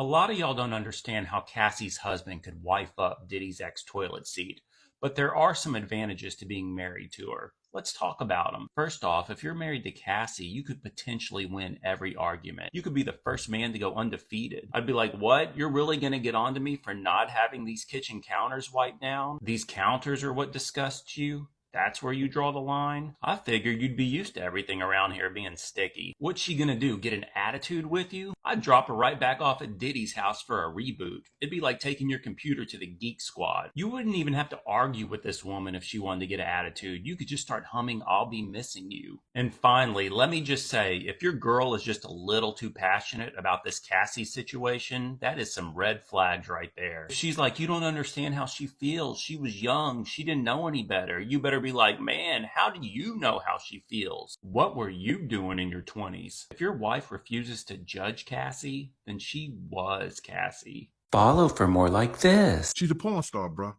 A lot of y'all don't understand how Cassie's husband could wife up Diddy's ex-toilet seat, but there are some advantages to being married to her. Let's talk about them. First off, if you're married to Cassie, you could potentially win every argument. You could be the first man to go undefeated. I'd be like, what? You're really going to get on to me for not having these kitchen counters wiped down? These counters are what disgusts you? That's where you draw the line? I figured you'd be used to everything around here being sticky. What's she gonna do, get an attitude with you? I'd drop her right back off at Diddy's house for a reboot. It'd be like taking your computer to the Geek Squad. You wouldn't even have to argue with this woman if she wanted to get an attitude. You could just start humming I'll Be Missing You. And finally, let me just say, if your girl is just a little too passionate about this Cassie situation, that is some red flags right there. If she's like, you don't understand how she feels, she was young, she didn't know any better, you better be like, man, how do you know how she feels? What were you doing in your 20s? If your wife refuses to judge Cassie, then she was Cassie. Follow for more like this. She's a porn star, bro.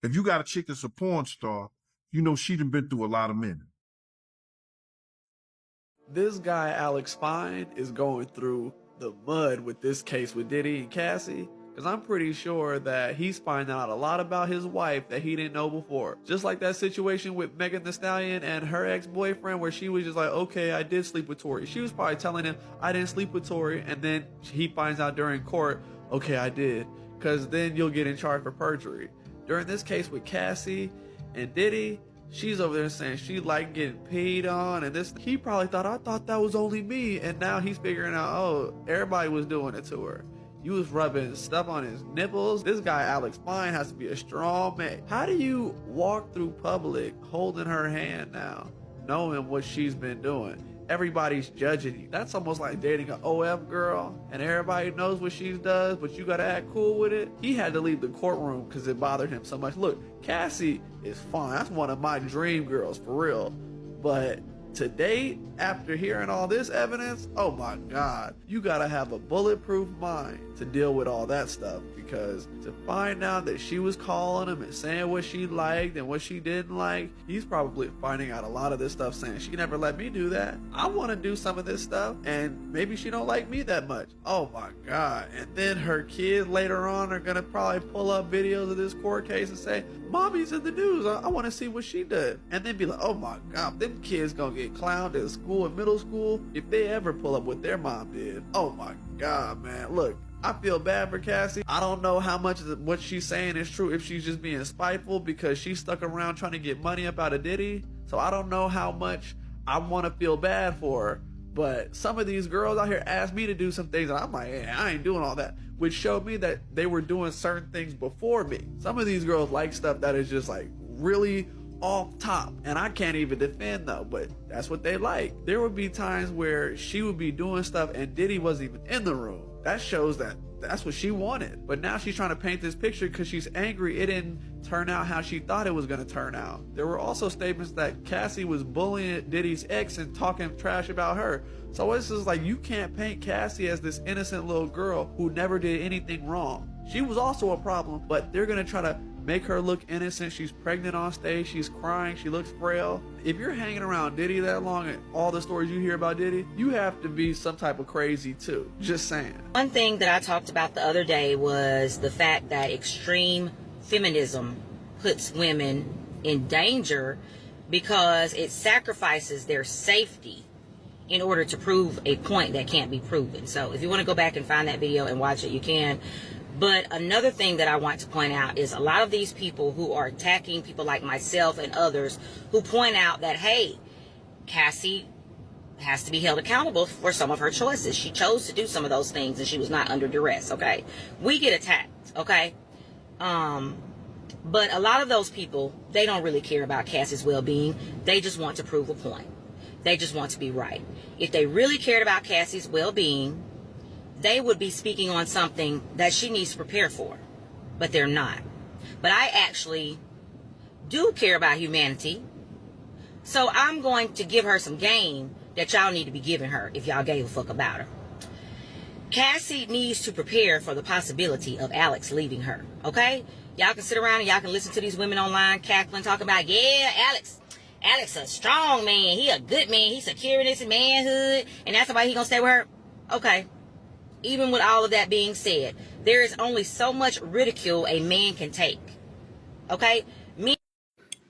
If you got a chick that's a porn star, you know she done been through a lot of men. This guy, Alex Fine, is going through the mud with this case with Diddy and Cassie. Because I'm pretty sure that he's finding out a lot about his wife that he didn't know before. Just like that situation with Megan Thee Stallion and her ex-boyfriend where she was just like, okay, I did sleep with Tory. She was probably telling him, I didn't sleep with Tory. And then he finds out during court, okay, I did. Because then you'll get in charge for perjury. During this case with Cassie and Diddy, she's over there saying she liked getting peed on and this. He probably thought, I thought that was only me. And now he's figuring out, oh, everybody was doing it to her. You was rubbing stuff on his nipples. This guy, Alex Fine, has to be a strong man. How do you walk through public holding her hand now, knowing what she's been doing? Everybody's judging you. That's almost like dating an OF girl and everybody knows what she does, but you gotta act cool with it. He had to leave the courtroom because it bothered him so much. Look, Cassie is fine. That's one of my dream girls, for real. But to date, after hearing all this evidence, oh my God, you gotta have a bulletproof mind to deal with all that stuff, because to find out that she was calling him and saying what she liked and what she didn't like, he's probably finding out a lot of this stuff, saying she never let me do that. I want to do some of this stuff and maybe she don't like me that much. Oh my God. And then her kids later on are gonna probably pull up videos of this court case and say, mommy's in the news, I want to see what she did. And then be like, oh my God, them kids gonna get clowned at school and middle school if they ever pull up what their mom did. Oh my God, man. Look, I feel bad for Cassie. I don't know how much of what she's saying is true, if she's just being spiteful because she stuck around trying to get money up out of Diddy. So I don't know how much I want to feel bad for her. But some of these girls out here ask me to do some things and I'm like, hey, I ain't doing all that, which showed me that they were doing certain things before me. Some of these girls like stuff that is just like really off top, and I can't even defend though, but that's what they like. There would be times where she would be doing stuff and Diddy wasn't even in the room. That shows that that's what she wanted. But now she's trying to paint this picture because she's angry it didn't turn out how she thought it was going to turn out. There were also statements that Cassie was bullying Diddy's ex and talking trash about her. So it's just like, you can't paint Cassie as this innocent little girl who never did anything wrong. She was also a problem, but they're going to try to make her look innocent. She's pregnant on stage, she's crying, she looks frail. If you're hanging around Diddy that long and all the stories you hear about Diddy, you have to be some type of crazy too. Just saying. One thing that I talked about the other day was the fact that extreme feminism puts women in danger because it sacrifices their safety in order to prove a point that can't be proven. So if you want to go back and find that video and watch it, you can. But another thing that I want to point out is a lot of these people who are attacking people like myself and others who point out that, hey, Cassie has to be held accountable for some of her choices. She chose to do some of those things and she was not under duress, okay? We get attacked, okay? But a lot of those people, they don't really care about Cassie's well-being. They just want to prove a point. They just want to be right. If they really cared about Cassie's well-being, they would be speaking on something that she needs to prepare for, but they're not. But I actually do care about humanity, so I'm going to give her some game that y'all need to be giving her if y'all gave a fuck about her. Cassie needs to prepare for the possibility of Alex leaving her, okay? Y'all can sit around and y'all can listen to these women online cackling, talking about, yeah, Alex a strong man, he a good man, he's securing his manhood, and that's why he gonna stay with her. Okay. even with all of that being said, there is only so much ridicule a man can take. Okay?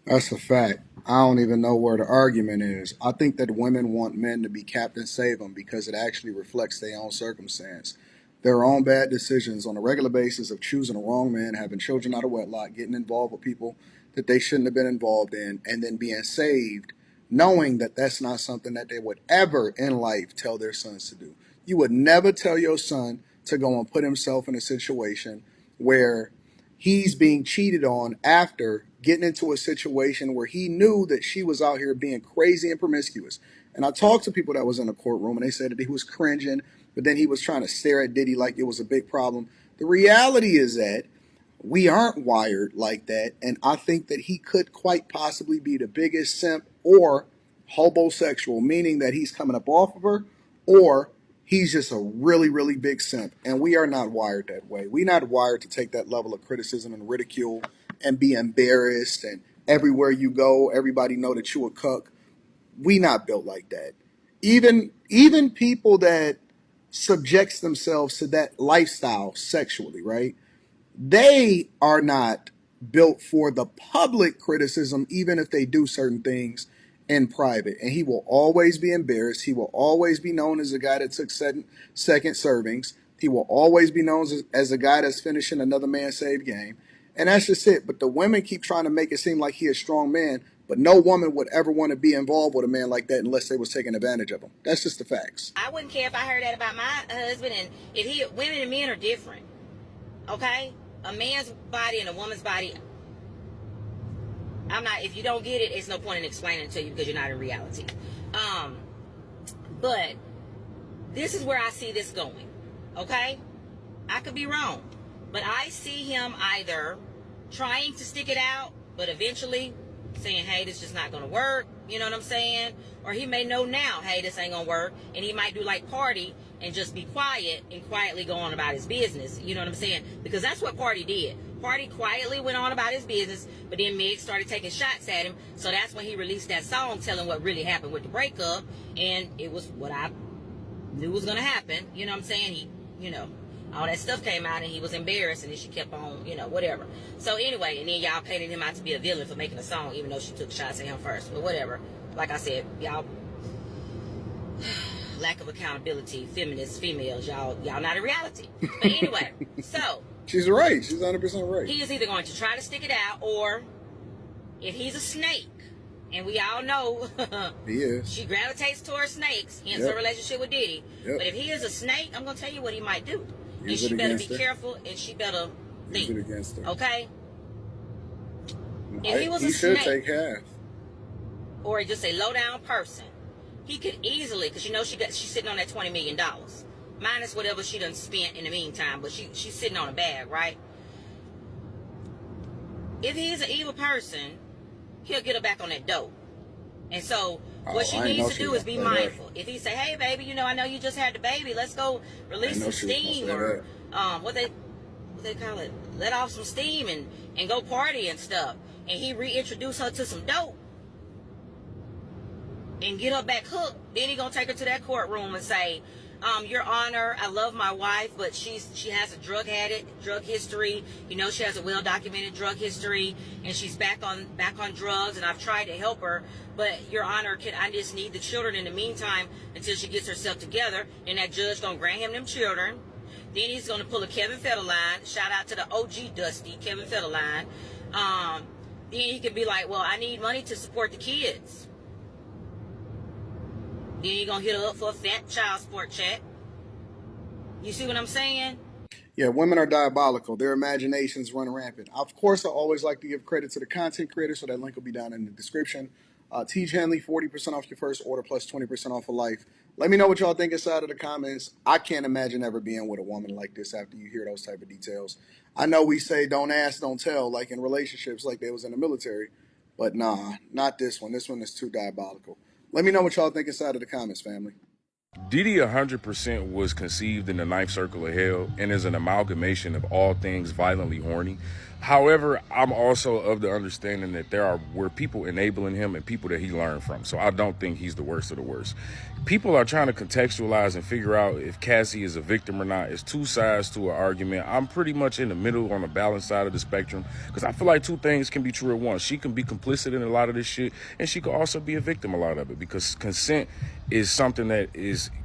That's a fact. I don't even know where the argument is. I think that women want men to be Captain Save 'em because it actually reflects their own circumstance. Their own bad decisions on a regular basis of choosing the wrong man, having children out of wedlock, getting involved with people that they shouldn't have been involved in, and then being saved, knowing that that's not something that they would ever in life tell their sons to do. You would never tell your son to go and put himself in a situation where he's being cheated on after getting into a situation where he knew that she was out here being crazy and promiscuous. And I talked to people that was in the courtroom and they said that he was cringing, but then he was trying to stare at Diddy like it was a big problem. The reality is that we aren't wired like that. And I think that he could quite possibly be the biggest simp or homosexual, meaning that he's coming up off of her, or he's just a really, really big simp. And we are not wired that way. We're not wired to take that level of criticism and ridicule and be embarrassed. And everywhere you go, everybody know that you a cuck. We not built like that. Even people that subjects themselves to that lifestyle sexually, right? They are not built for the public criticism, even if they do certain things in private. And he will always be embarrassed. He will always be known as a guy that took second servings. He will always be known as a guy that's finishing another man's saved game. And that's just it. But the women keep trying to make it seem like he a strong man, but no woman would ever want to be involved with a man like that unless they was taking advantage of him. That's just the facts. I wouldn't care if I heard that about my husband, and if women and men are different. Okay? A man's body and a woman's body, if you don't get it, it's no point in explaining it to you because you're not in reality. But this is where I see this going. Okay? I could be wrong. But I see him either trying to stick it out, but eventually saying, hey, this is just not going to work. You know what I'm saying? Or he may know now, hey, this ain't going to work. And he might do like Party and just be quiet and quietly go on about his business. You know what I'm saying? Because that's what Party did. Party quietly went on about his business, but then Meg started taking shots at him. So that's when he released that song telling what really happened with the breakup. And it was what I knew was going to happen. You know what I'm saying? All that stuff came out and he was embarrassed, and then she kept on, whatever. So anyway, and then y'all painted him out to be a villain for making a song, even though she took shots at him first. But whatever. Like I said, y'all, lack of accountability, feminists, females, y'all not in reality. But anyway, so. She's right. She's 100% right. He is either going to try to stick it out, or if he's a snake, and we all know he is. She gravitates towards snakes, hence her relationship with Diddy. Yep. But if he is a snake, I'm going to tell you what he might do. Use and she better be her. careful, and she better think. Use it against her. Okay? If he was a should snake, take half. or just a low-down person, he could easily, because she's sitting on that $20 million. Minus whatever she done spent in the meantime, but she's sitting on a bag, right? If he's an evil person, he'll get her back on that dope. And so what she needs to do is be mindful. If he say, hey, baby, I know you just had the baby. Let's go release some steam, or what they call it, let off some steam and go party and stuff. And he reintroduce her to some dope and get her back hooked. Then he gonna take her to that courtroom and say, Your Honor, I love my wife, but she has a drug history. She has a well-documented drug history, and she's back on drugs, and I've tried to help her. But Your Honor, I just need the children in the meantime until she gets herself together. And that judge gonna grant him them children. Then he's gonna pull a Kevin Federline. Shout out to the OG Dusty, Kevin Federline. Then he could be like, well, I need money to support the kids. Then he gonna hit her up for a fat child support check. You see what I'm saying? Yeah, women are diabolical. Their imaginations run rampant. Of course, I always like to give credit to the content creator, so that link will be down in the description. Teach Henley, 40% off your first order plus 20% off for life. Let me know what y'all think inside of the comments. I can't imagine ever being with a woman like this after you hear those type of details. I know we say don't ask, don't tell, like in relationships, like they was in the military. But nah, not this one. This one is too diabolical. Let me know what y'all think inside of the comments, family. Diddy 100% was conceived in the ninth circle of hell and is an amalgamation of all things violently horny. However, I'm also of the understanding that were people enabling him and people that he learned from. So I don't think he's the worst of the worst. People are trying to contextualize and figure out if Cassie is a victim or not. It's two sides to an argument. I'm pretty much in the middle on the balanced side of the spectrum because I feel like two things can be true at once. She can be complicit in a lot of this shit and she could also be a victim a lot of it because consent is something that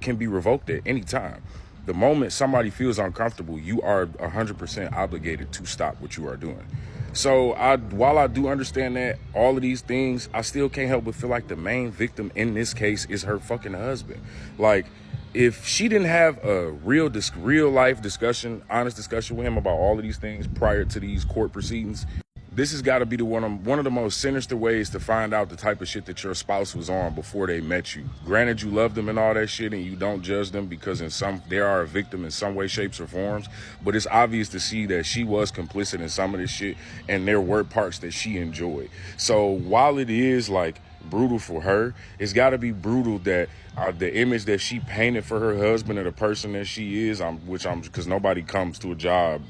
can be revoked at any time. The moment somebody feels uncomfortable, you are 100% obligated to stop what you are doing. So while I do understand that, all of these things, I still can't help but feel like the main victim in this case is her fucking husband. Like, if she didn't have a real life discussion, honest discussion with him about all of these things prior to these court proceedings, this has got to be one of the most sinister ways to find out the type of shit that your spouse was on before they met you. Granted, you love them and all that shit and you don't judge them because they are a victim in some way, shapes, or forms, but it's obvious to see that she was complicit in some of this shit and there were parts that she enjoyed. So while it is like brutal for her, it's got to be brutal that the image that she painted for her husband and the person that she is, because nobody comes to a job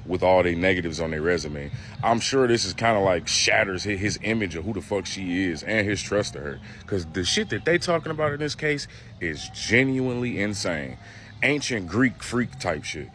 with all their negatives on their resume. I'm sure this is kind of like shatters his image of who the fuck she is and his trust to her. Because the shit that they talking about in this case is genuinely insane. Ancient Greek freak type shit.